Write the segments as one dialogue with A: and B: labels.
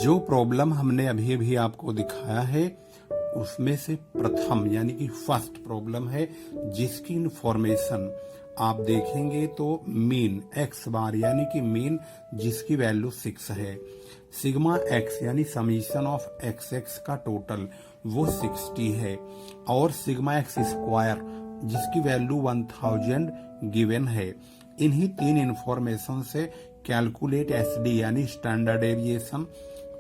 A: जो प्रॉब्लम हमने अभी अभी आपको दिखाया है उसमें से प्रथम यानी कि फर्स्ट प्रॉब्लम है जिसकी इंफॉर्मेशन आप देखेंगे तो मीन एक्स बार यानी कि मीन जिसकी वैल्यू 6 है, सिग्मा एक्स यानी समीशन ऑफ एक्स एक्स का टोटल वो 60 है और सिग्मा एक्स स्क्वायर जिसकी वैल्यू 1000 गिवन है। इन्हीं तीन इंफॉर्मेशन से कैलकुलेट एसडी यानी standard deviation,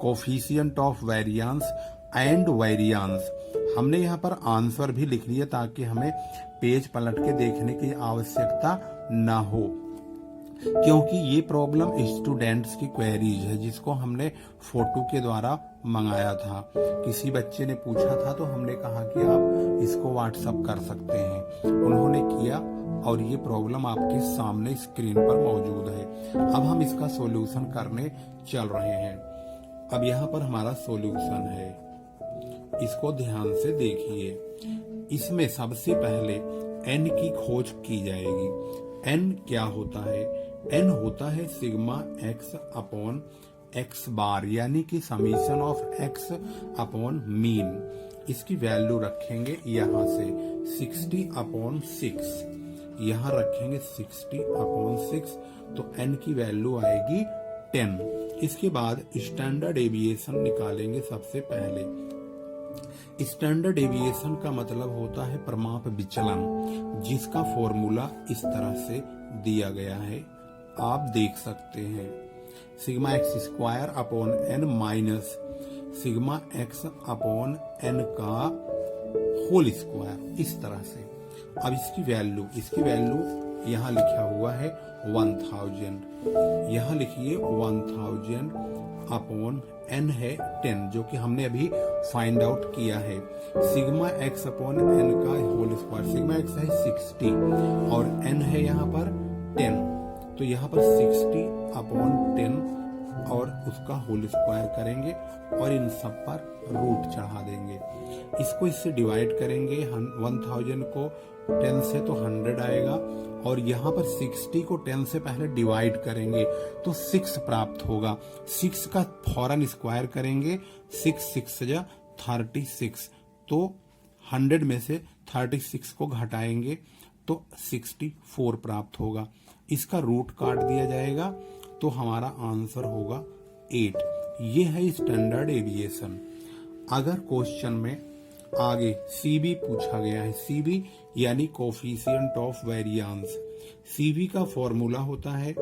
A: coefficient of variance and variance. हमने यहाँ पर आंसर भी लिख लिया ताकि हमें पेज पलट के देखने की आवश्यकता ना हो, क्योंकि ये प्रॉब्लम स्टूडेंट्स की क्वेरीज है जिसको हमने फोटो के द्वारा मंगाया था। किसी बच्चे ने पूछा था तो हमने कहा कि आप इसको व्हाट्सएप कर सकते हैं, उन्होंने किया और ये प्रॉब्लम आपके सामने स्क्रीन पर मौजूद है। अब हम इसका सॉल्यूशन करने चल रहे हैं। अब यहाँ पर हमारा सॉल्यूशन है, इसको ध्यान से देखिए। इसमें सबसे पहले n की खोज की जाएगी। n क्या होता है? n होता है सिग्मा x अपॉन x बार यानी कि summation of x upon mean. इसकी वैल्यू रखेंगे यहाँ से 60 अपॉन 6, यहाँ रखेंगे 60 अपॉन 6 तो n की वैल्यू आएगी 10। इसके बाद स्टैंडर्ड डेविएशन निकालेंगे। सबसे पहले स्टैंडर्ड डेविएशन का मतलब होता है प्रमाप विचलन, जिसका फॉर्मूला इस तरह से दिया गया है, आप देख सकते हैं। Sigma X square upon N minus sigma X upon N का होल स्क्वायर, इस तरह से। अब इसकी वैल्यू यहाँ लिखा हुआ है 1000, यहाँ लिखिए 1000 अपॉन n है 10, जो कि हमने अभी फाइंड आउट किया है। सिग्मा x अपॉन n का होल स्क्वायर, सिग्मा x है 60 और n है यहाँ पर 10, तो यहाँ पर 60 अपॉन 10 और उसका होल स्क्वायर करेंगे और इन सब पर रूट चढ़ा देंगे। इसको इससे डिवाइड करेंगे, 1000 को 10 से तो 100 आएगा और यहाँ पर 60 को 10 से पहले डिवाइड करेंगे तो 6 प्राप्त होगा। 6 का फौरन स्क्वायर करेंगे, 6 जा 36, तो 100 में से 36 को घटाएंगे तो 64 प्राप्त होगा। इसका रूट काट दिया जाएगा तो हमारा आंसर होगा 8। ये है स्टैंडर्ड डेविएशन। अगर क्वेश्चन में आगे सीबी पूछा गया है, सीबी यानी कोफिशिएंट ऑफ वेरिएंस, सीबी का फॉर्मूला होता है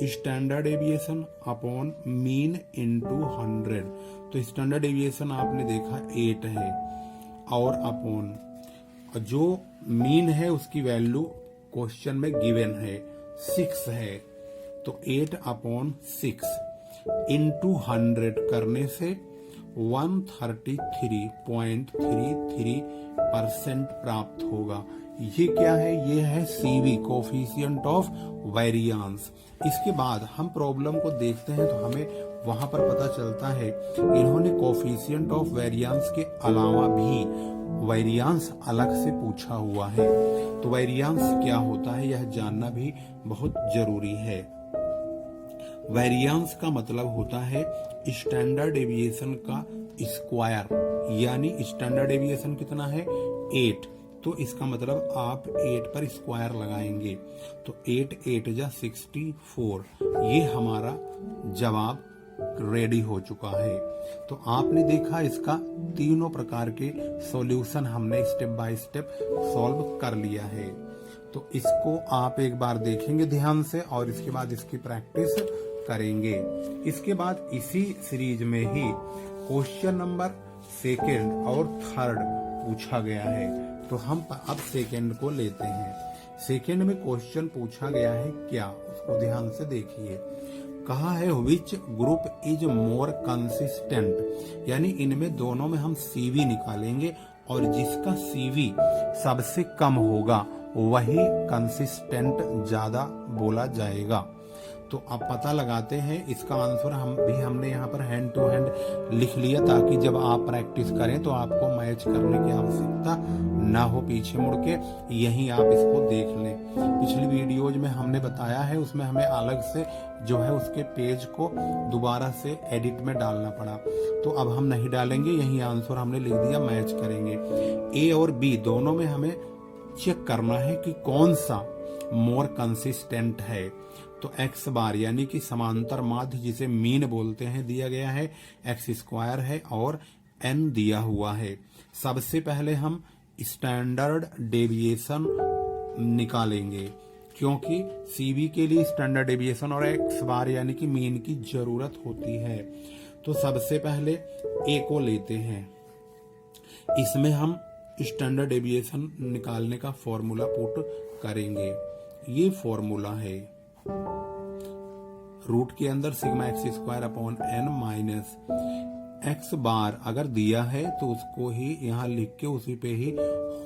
A: standard deviation upon mean into 100। तो स्टैंडर्ड डेविएशन आपने देखा 8 है और अपॉन जो मीन है उसकी वैल्यू क्वेश्चन में गिवन है 6 है, तो 8 अपॉन 6 इंटू 100 करने से 133.33% प्राप्त होगा। ये क्या है? ये है सीवी कोफिशिएंट ऑफ वेरिएंस। इसके बाद हम प्रॉब्लम को देखते हैं तो हमें वहां पर पता चलता है इन्होंने कोफिशिएंट ऑफ वेरिएंस के अलावा भी वेरिएंस अलग से पूछा हुआ है। तो वेरिएंस क्या होता है यह जानना भी बहुत जरूरी है। वेरिएंस का मतलब होता है स्टैंडर्ड डेविएशन का स्क्वायर, यानी स्टैंडर्ड डेविएशन कितना है 8, तो इसका मतलब आप 8 पर स्क्वायर लगाएंगे तो 8 जा 64। ये हमारा जवाब रेडी हो चुका है। तो आपने देखा इसका तीनों प्रकार के सॉल्यूशन हमने स्टेप बाय स्टेप सॉल्व कर लिया है। तो इसको आप एक बार देखेंगे ध्यान से और इसके बाद इसकी प्रैक्टिस करेंगे। इसके बाद इसी सीरीज में ही क्वेश्चन नंबर 2 और 3 पूछा गया है, तो हम अब 2 को लेते हैं। 2 में क्वेश्चन पूछा गया है क्या, उसको ध्यान से देखिए। कहा है which group is more consistent, यानी इनमें दोनों में हम सीवी निकालेंगे और जिसका सीवी सबसे कम होगा वही कंसिस्टेंट ज्यादा बोला जाएगा। तो अब पता लगाते हैं। इसका आंसर हमने यहाँ पर हैंड टू हैंड लिख लिया, ताकि जब आप प्रैक्टिस करें तो आपको मैच करने की आवश्यकता ना हो पीछे मुड़ के, यहीं आप इसको देख लें। पिछली वीडियोज में हमने बताया है, उसमें हमें अलग से जो है उसके पेज को दोबारा से एडिट में डालना पड़ा, तो अब हम नहीं डालेंगे, यही आंसर हमने लिख दिया, मैच करेंगे। ए और बी दोनों में हमें चेक करना है कि कौन सा मोर कंसिस्टेंट है। तो एक्स बार यानी कि समांतर माध्य जिसे मीन बोलते हैं दिया गया है, एक्स स्क्वायर है और एन दिया हुआ है। सबसे पहले हम स्टैंडर्ड डेविएशन निकालेंगे, क्योंकि सीबी के लिए स्टैंडर्ड डेविएशन और एक्स बार यानी कि मीन की जरूरत होती है। तो सबसे पहले ए को लेते हैं, इसमें हम स्टैंडर्ड डेविएशन निकालने का फॉर्मूला पुट करेंगे। ये फॉर्मूला है रूट के अंदर sigma X square upon N minus X bar अगर दिया है तो उसको ही यहाँ लिख के उसी पे ही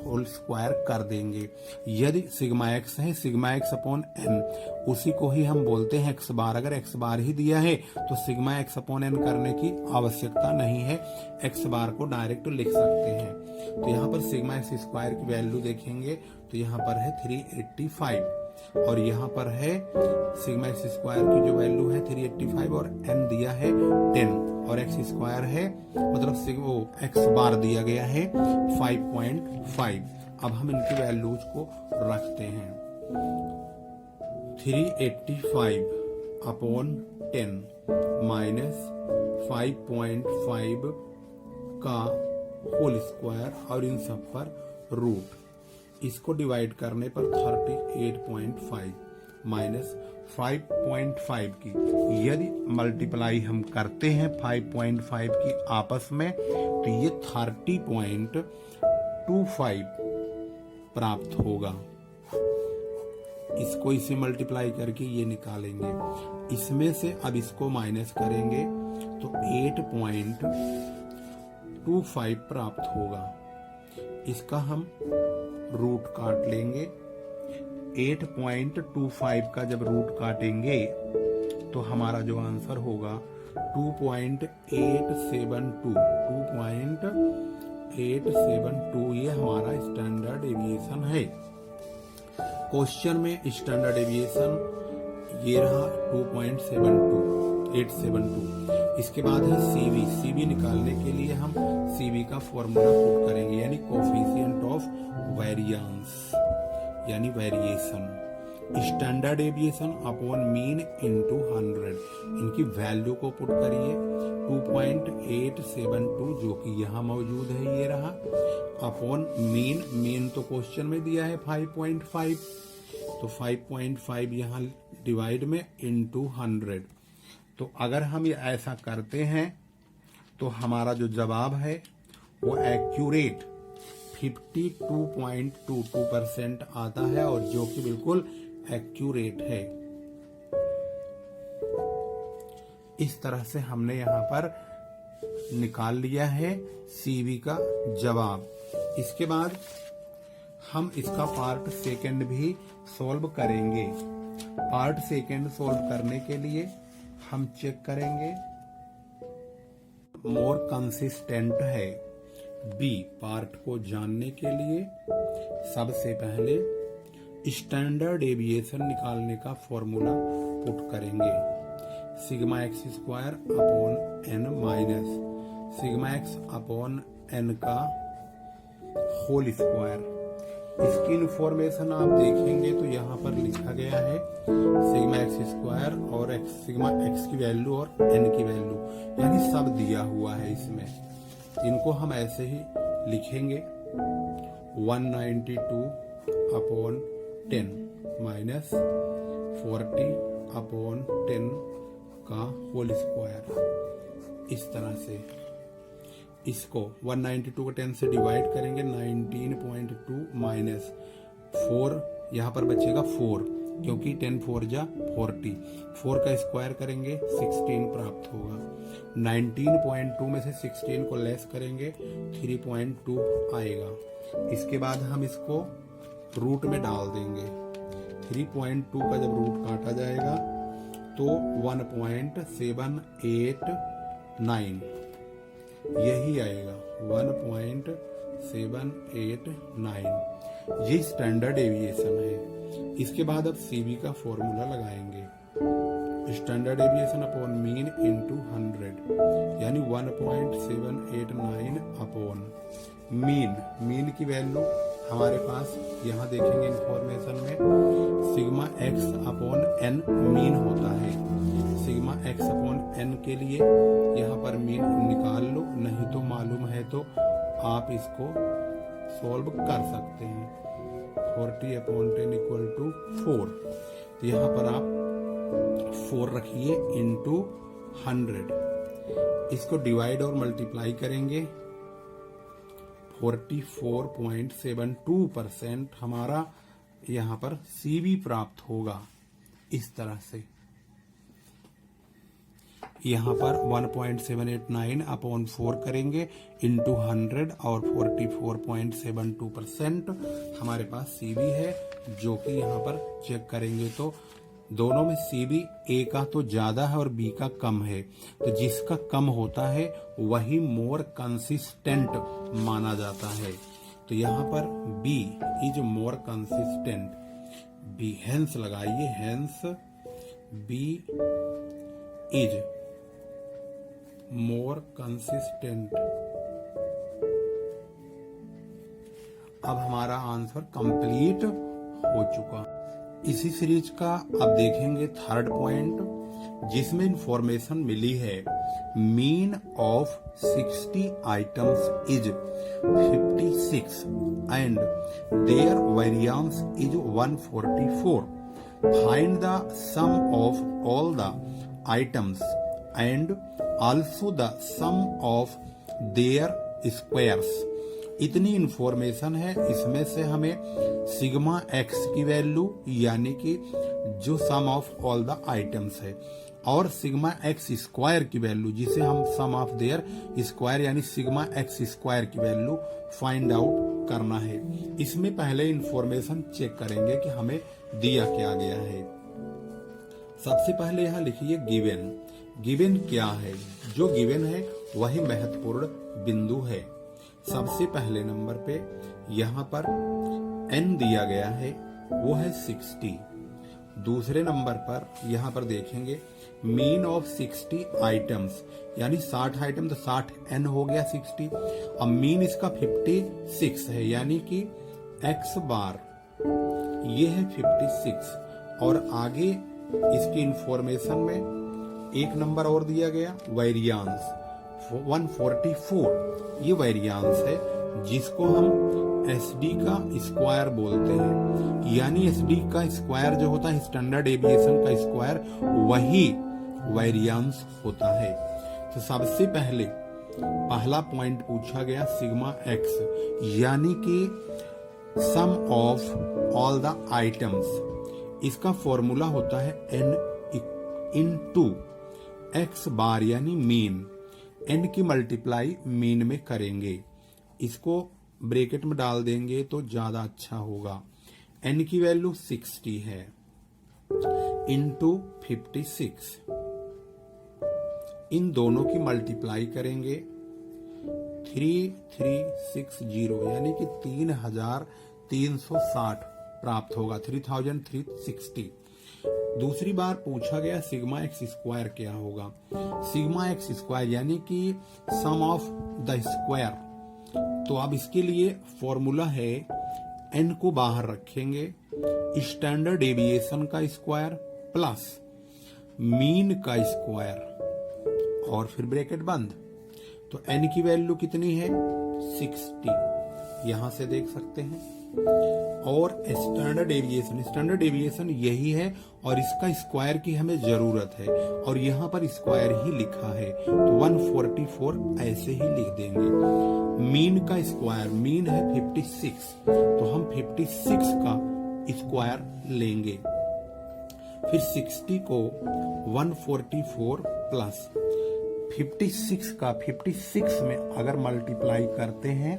A: होल स्क्वायर कर देंगे। यदि सिग्मा एक्स है, सिग्मा एक्स अपॉन एन उसी को ही हम बोलते हैं एक्स बार। अगर एक्स बार ही दिया है तो सिग्मा एक्स अपॉन एन करने की आवश्यकता नहीं है, एक्स बार को डायरेक्ट लिख सकते हैं। तो यहाँ पर सिग्मा एक्स स्क्वायर की वैल्यू देखेंगे तो यहाँ पर है 385 और यहाँ पर है सिग्मा एक्स स्क्वायर की जो वैल्यू है 385 और एन दिया है 10 और एक्स स्क्वायर है मतलब एक्स बार दिया गया है 5.5। अब हम इनकी वैल्यूज को रखते हैं। 385 अपॉन 10 माइनस 5.5 का होल स्क्वायर और इन सब पर रूट, इसको डिवाइड करने पर 38.5 माइनस 5.5 की यदि मल्टीप्लाई हम करते हैं 5.5 की आपस में तो ये 30.25 प्राप्त होगा। इसको इसे मल्टीप्लाई करके ये निकालेंगे, इसमें से अब इसको माइनस करेंगे तो 8.25 प्राप्त होगा। इसका हम रूट काट लेंगे। 8.25 का जब रूट काटेंगे तो हमारा जो आंसर होगा 2.872 ये हमारा स्टैंडर्ड डेविएशन है। क्वेश्चन में स्टैंडर्ड डेविएशन ये रहा 872। इसके बाद है सीबी निकालने के लिए हम सीबी का फॉर्मूला पुट करेंगे, यानी कोफिशिएंट ऑफ वेरिएंस यानी variation. Standard deviation upon mean into 100, इनकी वैल्यू को पुट करिए 2.872 जो कि यहाँ मौजूद है, ये रहा अपॉन मीन तो क्वेश्चन में दिया है 5.5, तो 5.5 यहाँ डिवाइड में इनटू 100। तो अगर हम ये ऐसा करते हैं तो हमारा जो जवाब है वो एक्यूरेट 52.22% आता है और जो कि बिल्कुल एक्यूरेट है। इस तरह से हमने यहाँ पर निकाल लिया है सीबी का जवाब। इसके बाद हम इसका पार्ट सेकंड भी सॉल्व करेंगे। पार्ट सेकंड सॉल्व करने के लिए हम चेक करेंगे मोर कंसिस्टेंट है। बी पार्ट को जानने के लिए सबसे पहले स्टैंडर्ड डेविएशन निकालने का फॉर्मूला पुट करेंगे। Sigma X square upon N minus sigma X upon N का होल स्क्वायर। इसकी इंफॉर्मेशन आप देखेंगे तो यहाँ पर लिखा गया है सिग्मा एक्स स्क्वायर और सिग्मा एक्स की वैल्यू और एन की वैल्यू, यानी सब दिया हुआ है इसमें। इनको हम ऐसे ही लिखेंगे 192 अपॉन 10 माइनस 40 अपॉन 10 का होल स्क्वायर। इस तरह से इसको 192 को 10 से डिवाइड करेंगे 19.2 माइनस 4, यहाँ पर बचेगा 4 क्योंकि 10 4 जा 40, 4 का स्क्वायर करेंगे 16 प्राप्त होगा। 19.2 में से 16 को लेस करेंगे 3.2 आएगा। इसके बाद हम इसको रूट में डाल देंगे। 3.2 का जब रूट काटा जाएगा तो 1.789 यही आएगा 1.789। ये स्टैंडर्ड एविएशन है। इसके बाद अब सीबी का फॉर्मूला लगाएंगे। Standard aviation upon mean into 100 यानी 1.789 अपॉन मीन की वैल्यू हमारे पास यहाँ देखेंगे इंफॉर्मेशन में sigma X upon N mean होता है। सिग्मा एक्स अपॉन एन के लिए यहाँ पर मीन निकाल लो, नहीं तो मालूम है तो आप इसको सॉल्व कर सकते हैं। 40 अपॉन 10 इक्वल टू 4। तो यहाँ पर आप 4 रखिए इंटू 100। इसको डिवाइड और मल्टीप्लाई करेंगे। 44.72% हमारा यहाँ पर सीबी प्राप्त होगा। इस तरह से यहाँ पर 1.789 अपॉन 4 करेंगे इंटू 100 और 44.72% हमारे पास सीबी है, जो कि यहाँ पर चेक करेंगे तो दोनों में सीबी ए का तो ज्यादा है और बी का कम है। तो जिसका कम होता है वही मोर कंसिस्टेंट माना जाता है। तो यहाँ पर B is more consistent. B hence लगाइए, hence B is more consistent. अब हमारा आंसर कंप्लीट हो चुका। इसी सीरीज का अब देखेंगे थर्ड पॉइंट, जिसमें इंफॉर्मेशन मिली है mean of 60 items is 56 and there variance is 144। Find the sum of all the items and also the sum of their squares. इतनी इंफॉर्मेशन है, इसमें से हमें सिग्मा एक्स की वैल्यू यानी कि जो सम ऑफ ऑल द आइटम्स है और सिग्मा एक्स स्क्वायर की वैल्यू जिसे हम सम ऑफ देयर स्क्वायर यानी सिग्मा एक्स स्क्वायर की वैल्यू फाइंड आउट करना है। इसमें पहले इंफॉर्मेशन चेक करेंगे कि हमें दिया क्या गया है। सबसे पहले यहाँ लिखिए गिवन। गिवन क्या है? जो गिवन है वही महत्वपूर्ण बिंदु है। सबसे पहले नंबर पे यहाँ पर n दिया गया है, वो है 60। दूसरे नंबर पर यहाँ पर देखेंगे मीन ऑफ 60 आइटम्स यानी 60 आइटम, तो 60 n हो गया 60। अब मीन इसका 56 है यानी कि x बार ये है 56। और आगे इसकी इंफॉर्मेशन में एक नंबर और दिया गया वेरिएंस 144। ये वेरिएंस है जिसको हम एसडी का स्क्वायर बोलते हैं, यानी एसडी का स्क्वायर जो होता है स्टैंडर्ड एविएशन का स्क्वायर, वही वेरिएंस होता है। तो सबसे पहले पहला पॉइंट पूछा गया सिग्मा एक्स यानी कि सम ऑफ ऑल द आइटम्स। इसका फॉर्मूला होता है n इंटू एक्स बार यानी मीन। n की मल्टीप्लाई मीन में करेंगे, इसको ब्रैकेट में डाल देंगे तो ज्यादा अच्छा होगा। n की वैल्यू 60 है इंटू 56। इन दोनों की मल्टीप्लाई करेंगे 3360 यानी कि 3360 प्राप्त होगा, 3360। दूसरी बार पूछा गया सिग्मा एक्स स्क्वायर क्या होगा। सिग्मा एक्स स्क्वायर यानी कि सम ऑफ द स्क्वायर। तो अब इसके लिए फॉर्मूला है n को बाहर रखेंगे, स्टैंडर्ड एविएशन का स्क्वायर प्लस मीन का स्क्वायर और फिर ब्रैकेट बंद। तो n की वैल्यू कितनी है 60, यहां से देख सकते हैं। और स्टैंडर्ड एविएशन यही है और इसका स्क्वायर की हमें जरूरत है और यहाँ पर स्क्वायर ही लिखा है तो 144 ऐसे ही लिख देंगे। मीन का स्क्वायर, मीन है 56, तो हम 56 का स्क्वायर लेंगे। फिर 60 को 144 प्लस 56 का 56 में अगर मल्टीप्लाई करते हैं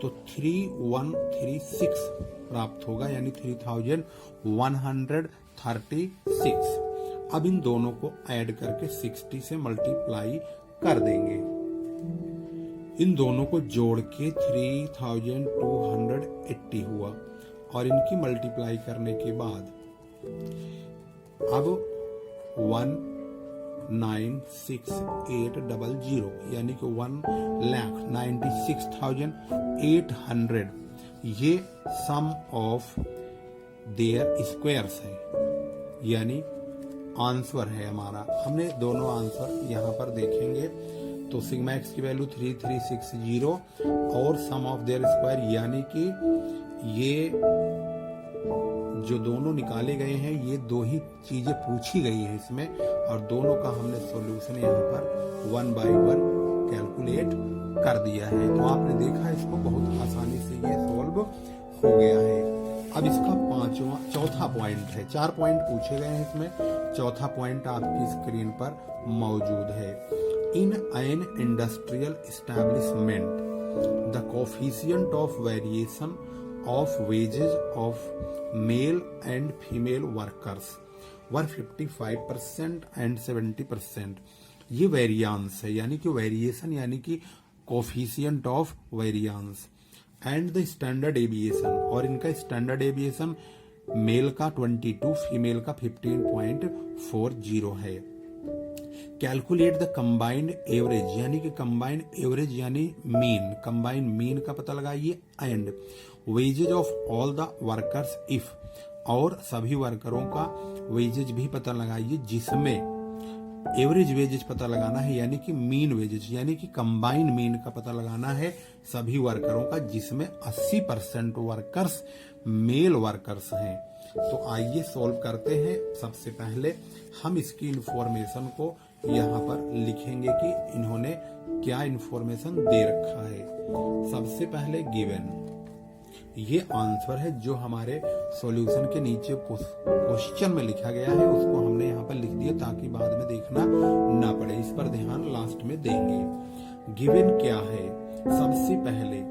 A: तो 3136 प्राप्त होगा यानी 3136। अब इन दोनों को ऐड करके 60 से मल्टीप्लाई कर देंगे। इन दोनों को जोड़ के 3280 हुआ और इनकी मल्टीप्लाई करने के बाद अब 196,800 यानी कि 1,96,800 ये सम ऑफ देयर स्क्वायर्स है, यानी आंसर है हमारा। हमने दोनों आंसर यहाँ पर देखेंगे तो सिग्मा एक्स की वैल्यू 3360 और सम ऑफ देयर स्क्वायर, यानी कि ये जो दोनों निकाले गए हैं ये दो ही चीजें पूछी गई हैं इसमें, और दोनों का हमने सॉल्यूशन यहाँ पर 1 बाय 1 कैलकुलेट कर दिया है। तो आपने देखा इसको बहुत आसानी से ये सॉल्व हो गया है। अब इसका चौथा पॉइंट है, 4 पॉइंट पूछे गए हैं इसमें, चौथा पॉइंट आपकी स्क्रीन पर मौजूद है। In an industrial establishment the coefficient of variation of wages of male and female workers were 55% and 70%। ये वेरियांस है, यानी कि वेरिएशन यानी कि coefficient of variance and the standard aviation, और इनका स्टैंडर्ड एविएशन मेल का 22 फीमेल का 15.40 है। कैलकुलेट द कंबाइंड एवरेज, यानी कि कंबाइंड एवरेज यानी मीन, कंबाइंड मीन का पता लगाइए and wages of all the workers if, और सभी वर्करों का वेजेज भी पता लगाइए जिसमें एवरेज वेजेज पता लगाना है, यानी कि मीन वेजेज, यानी कि कंबाइंड मीन का पता लगाना है सभी वर्करों का जिसमें 80% वर्कर्स मेल वर्कर्स हैं। तो आइए सॉल्व करते हैं। सबसे पहले हम इसकी इंफॉर्मेशन को यहाँ पर लिखेंगे कि इन्होंने क्या इंफॉर्मेशन दे रखा है। सबसे पहले गिवन, ये आंसर है जो हमारे सॉल्यूशन के नीचे क्वेश्चन में लिखा गया है, उसको हमने यहाँ पर लिख दिया ताकि बाद में देखना ना पड़े, इस पर ध्यान लास्ट में देंगे। गिवन क्या है, सबसे पहले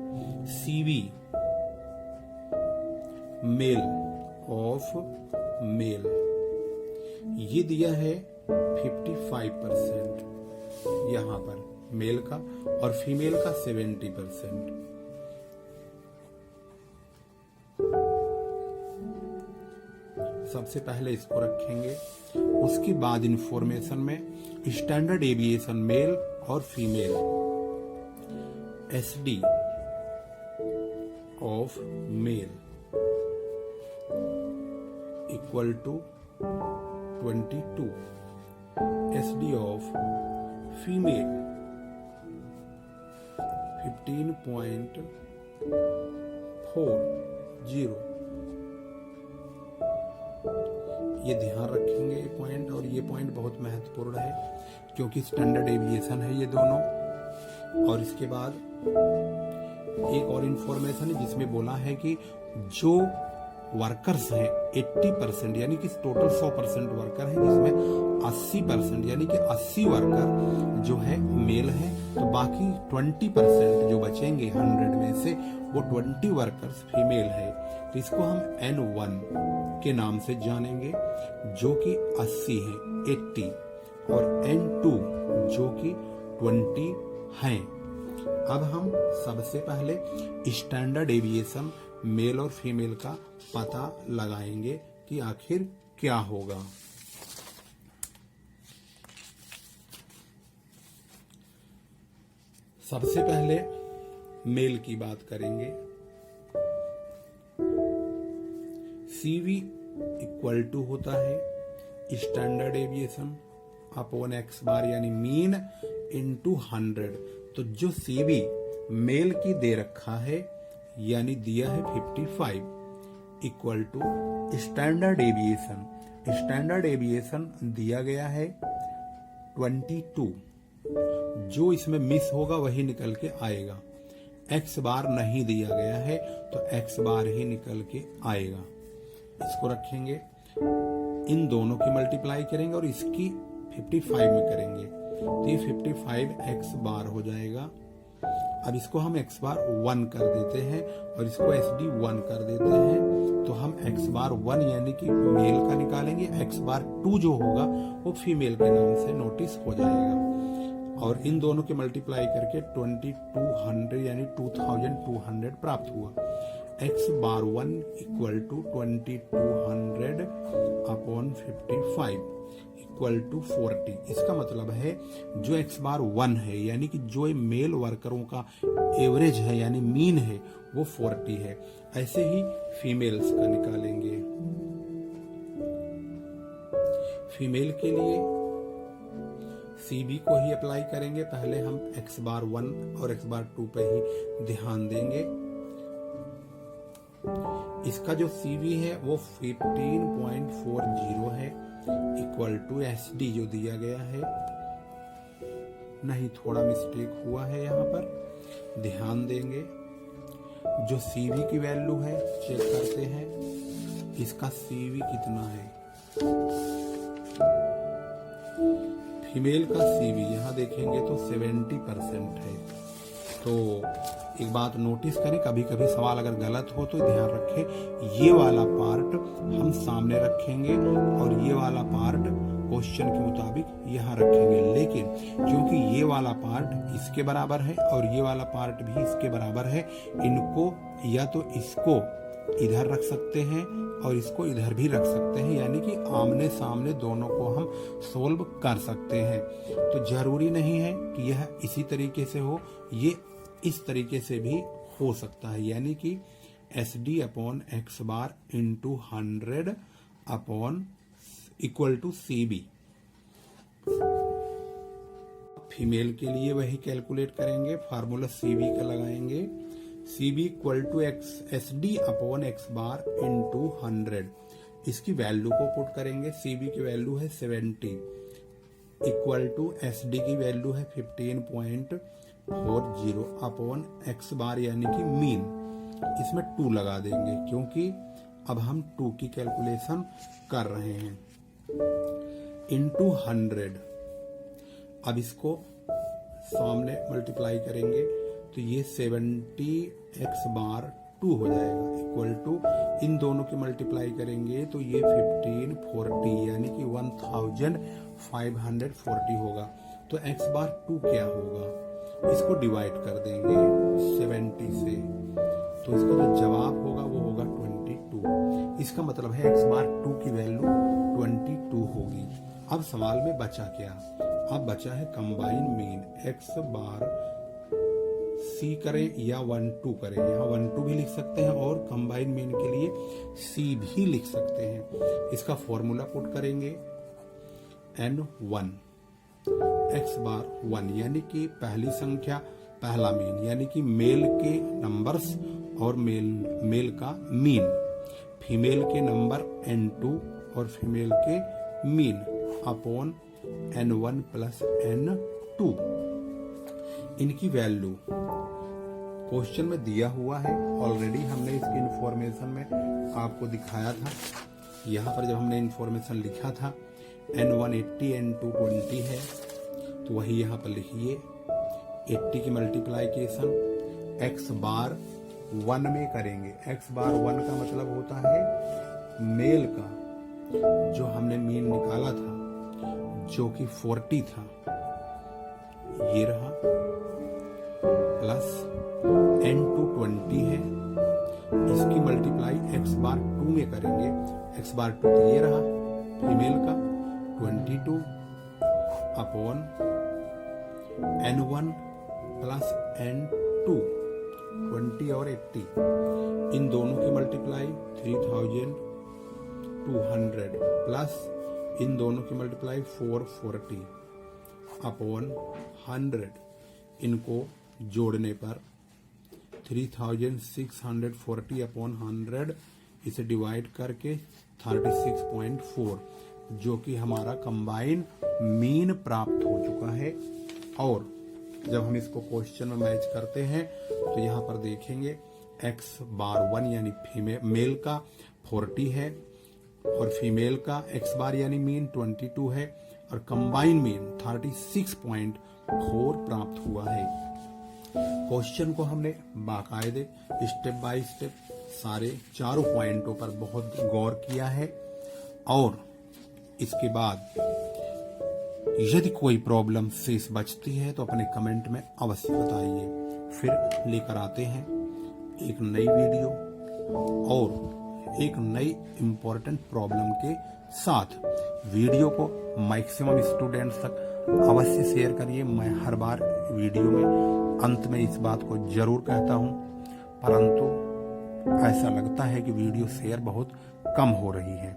A: सीवी मेल ऑफ मेल ये दिया है 55% यहाँ पर मेल का, और फीमेल का 70%। सबसे पहले इसको रखेंगे, उसके बाद इंफॉर्मेशन में स्टैंडर्ड एविएशन मेल और female SD of male equal to 22, SD of female 15.40। ये ध्यान रखेंगे ये पॉइंट, और ये पॉइंट बहुत महत्वपूर्ण है क्योंकि स्टैंडर्ड एविएशन है ये दोनों। और इसके बाद एक और इंफॉर्मेशन है जिसमें बोला है कि जो वर्कर्स हैं 80%, यानी कि टोटल 100% वर्कर हैं जिसमें 80% यानी कि 80 वर्कर जो है मेल है, तो बाकी 20% जो बचेंगे 100 में से वो 20 वर्कर्स फीमेल है। तो इसको हम N1 के नाम से जानेंगे जो कि 80 है 80, और N2 जो कि 20 हैं। अब हम सबसे पहले स्टैंडर्ड एविएशन मेल और फीमेल का पता लगाएंगे कि आखिर क्या होगा। सबसे पहले मेल की बात करेंगे। CV इक्वल टू होता है स्टैंडर्ड एविएशन अपॉन एक्स बार यानी मीन इनटू 100। तो जो CV मेल की दे रखा है यानी दिया है 55 equal to standard aviation, standard aviation दिया गया है 22, जो इसमें मिस होगा वही निकल के आएगा। एक्स बार नहीं दिया गया है तो एक्स बार ही निकल के आएगा। इसको रखेंगे, इन दोनों की मल्टीप्लाई करेंगे और इसकी 55 में करेंगे तो ये 55 एक्स बार हो जाएगा। अब इसको हम x बार 1 कर देते हैं और इसको SD 1 कर देते हैं, तो हम x बार 1 यानी कि मेल का निकालेंगे, x बार 2 जो होगा वो फीमेल के नाम से नोटिस हो जाएगा और इन दोनों के मल्टीप्लाई करके 2200 यानी 2200 प्राप्त हुआ। x bar 1 equal to 2200 upon 55 equal to 40। इसका मतलब है जो x बार 1 है यानी कि जो मेल वर्करों का एवरेज है यानी मीन है वो 40 है। ऐसे ही फीमेल्स का निकालेंगे। फीमेल के लिए CB को ही अप्लाई करेंगे। पहले हम x बार 1 और x बार 2 पे ही ध्यान देंगे। इसका जो CV है वो 15.40 है इक्वल टू SD जो दिया गया है। नहीं, थोड़ा मिस्टेक हुआ है यहाँ पर, ध्यान देंगे। जो CV की वैल्यू है चेक करते हैं, इसका CV कितना है। फीमेल का CV यहाँ देखेंगे तो 70% है। तो एक बात नोटिस करें, कभी कभी सवाल अगर गलत हो तो ध्यान रखें, ये वाला पार्ट हम सामने रखेंगे और ये वाला पार्ट क्वेश्चन के मुताबिक यहाँ रखेंगे। लेकिन क्योंकि ये वाला पार्ट इसके बराबर है और ये वाला पार्ट भी इसके बराबर है, इनको या तो इसको इधर रख सकते हैं और इसको इधर भी रख सकते हैं, यानी कि आमने सामने दोनों को हम सोल्व कर सकते हैं। तो जरूरी नहीं है कि यह इसी तरीके से हो, ये इस तरीके से भी हो सकता है, यानी कि SD upon x bar into 100 upon equal to CB। Female के लिए वही कैलकुलेट करेंगे, फार्मूला CB का लगाएंगे। CB equal to SD upon x bar into 100। इसकी वैल्यू को पुट करेंगे। CB की वैल्यू है 70 इक्वल टू SD की वैल्यू है 15.40 अपॉन x बार यानी कि मीन। इसमें 2 लगा देंगे क्योंकि अब हम 2 की कैलकुलेशन कर रहे हैं। इंटू 100। अब इसको सामने मल्टीप्लाई करेंगे तो ये 70x बार 2 हो जाएगा इक्वल टू, इन दोनों की मल्टीप्लाई करेंगे तो ये 1540 यानी कि 1540 होगा। तो x बार 2 क्या होगा, इसको डिवाइड कर देंगे 70 से, तो इसका जो जवाब होगा वो होगा 22। इसका मतलब है x बार 2 की वैल्यू 22 होगी। अब सवाल में बचा क्या, अब बचा है कंबाइन मीन। x बार C करें या 1-2 करें, यहाँ 1-2 भी लिख सकते हैं और कंबाइन मीन के लिए C भी लिख सकते हैं। इसका फॉर्मूला पुट करेंगे N1 x बार 1 यानी कि पहली संख्या पहला मीन, यानी कि मेल के नंबर्स और मेल का मीन, फीमेल के नंबर N2 और फीमेल के mean upon N1 plus N2। इनकी वैल्यू क्वेश्चन में दिया हुआ है, ऑलरेडी हमने इसकी इंफॉर्मेशन में आपको दिखाया था। यहाँ पर जब हमने इंफॉर्मेशन लिखा था N1 80 N2 20 है, तो वही यहाँ पर लिखिए 80 की मल्टीप्लाइकेशन x बार 1 में करेंगे। x बार 1 का मतलब होता है मेल का जो हमने मीन निकाला था जो कि 40 था, ये रहा, प्लस N2 20 है, इसकी मल्टीप्लाई x बार 2 में करेंगे। x बार 2 तो ये रहा फीमेल का 22 अपॉन N1 प्लस N2 20 और 80, इन दोनों की मल्टीप्लाई 3200 प्लस इन दोनों की मल्टीप्लाई 440 अपॉन 100, इनको जोड़ने पर 3640 अपॉन 100, इसे डिवाइड करके 36.4, जो कि हमारा कंबाइन मीन प्राप्त हो चुका है। और जब हम इसको क्वेश्चन में मैच करते हैं तो यहाँ पर देखेंगे x बार 1 यानी मेल का 40 है और फीमेल का x बार यानी मीन 22 है और कंबाइन मीन 36.4 प्राप्त हुआ है। क्वेश्चन को हमने बाकायदे स्टेप बाय स्टेप सारे चारों पॉइंटों पर बहुत गौर किया है। और इसके बाद यदि कोई प्रॉब्लम शेष बचती है तो अपने कमेंट में अवश्य बताइए। फिर लेकर आते हैं एक नई वीडियो और एक नई इम्पोर्टेंट प्रॉब्लम के साथ। वीडियो को मैक्सिमम स्टूडेंट्स तक अवश्य शेयर करिए। मैं हर बार वीडियो में अंत में इस बात को जरूर कहता हूं, परंतु ऐसा लगता है कि वीडियो शेयर बहुत कम हो रही है।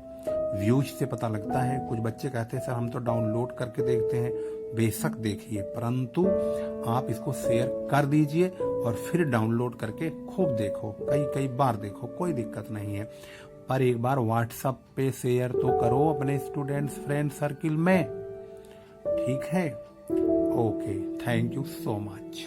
A: व्यूज से पता लगता है। कुछ बच्चे कहते हैं सर हम तो डाउनलोड करके देखते हैं। बेशक देखिए, परंतु आप इसको शेयर कर दीजिए और फिर डाउनलोड करके खूब देखो, कई बार देखो, कोई दिक्कत नहीं है। पर एक बार व्हाट्सएप पे शेयर तो करो अपने स्टूडेंट्स फ्रेंड सर्किल में, ठीक है? Okay, thank you so much.